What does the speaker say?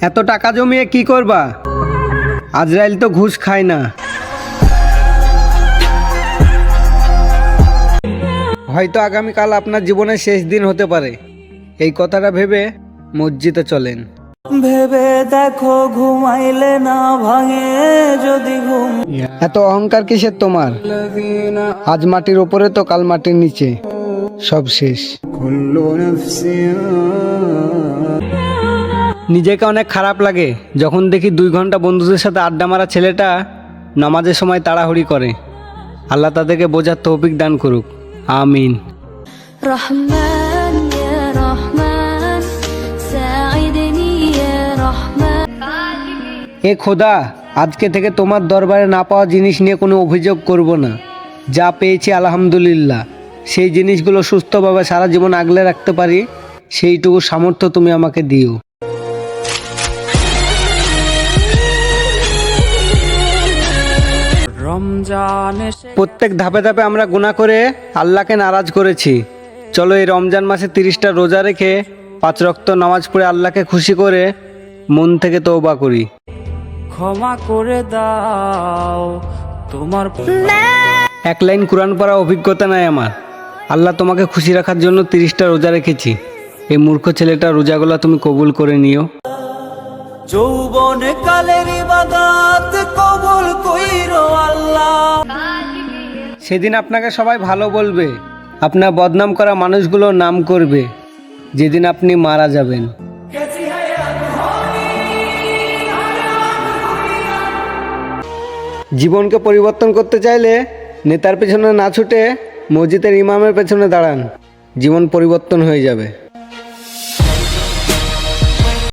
এত টাকা জমিয়ে কি করবা? আজরাইল তো ঘুষ খায় না। হয়তো আগামীকাল আপনার জীবনের শেষ দিন হতে পারে। এই কথাটা ভেবে মসজিদে চলেন। ভেবে দেখো ঘুমাইলে না ভাঙে যদি ঘুম। এত অহংকার কিসের তোমার? আজ মাটির ওপরে তো কাল মাটির নিচে, সব শেষ। নিজেকে অনেক খারাপ লাগে যখন দেখি 2 ঘন্টা বন্ধুদের সাথে আড্ডা মারা ছেলেটা নামাজের সময় তাড়াহুড়ি করে। আল্লাহ তাদেরকে বোঝার তৌফিক দান করুক, আমিন। রহমান ইয়া রহমান সাইদনি ইয়া রহমান। এ খোদা, আজকে থেকে তোমার দরবারে না পাওয়া জিনিস নিয়ে কোনো অভিযোগ করব না। যা পেয়েছি আলহামদুলিল্লাহ। সেই জিনিসগুলো সুস্থভাবে সারা জীবন আগলে রাখতে পারি, সেইটুকু সামর্থ্য তুমি আমাকে দিও। প্রত্যেক ধাপে ধাপে আমরা গুনাহ করে আল্লাহকে নারাজ করেছি। চলো এই রমজান মাসে 30টা রোজা রেখে 5 ওয়াক্ত নামাজ পড়ে আল্লাহকে খুশি করে মন থেকে তওবা করি। ক্ষমা করে দাও তোমার। 1 লাইন কোরআন পড়া অভিজ্ঞতা নাই আমার। আল্লাহ তোমাকে খুশি রাখার জন্য 30টা রোজা রেখেছি। এই মূর্খ ছেলেটা রোজাগুলো তুমি কবুল করে নিও। যৌবন কালের ইবাদত কবুল কইরো আল্লাহ। সেদিন আপনাকে সবাই ভালো বলবে, আপনার বদনাম করা মানুষগুলো নাম করবে যেদিন আপনি মারা যাবেন। জীবনকে পরিবর্তন করতে চাইলে নেতার পেছনে না ছুটে মসজিদের ইমামের পেছনে দাঁড়ান, জীবন পরিবর্তন হয়ে যাবে।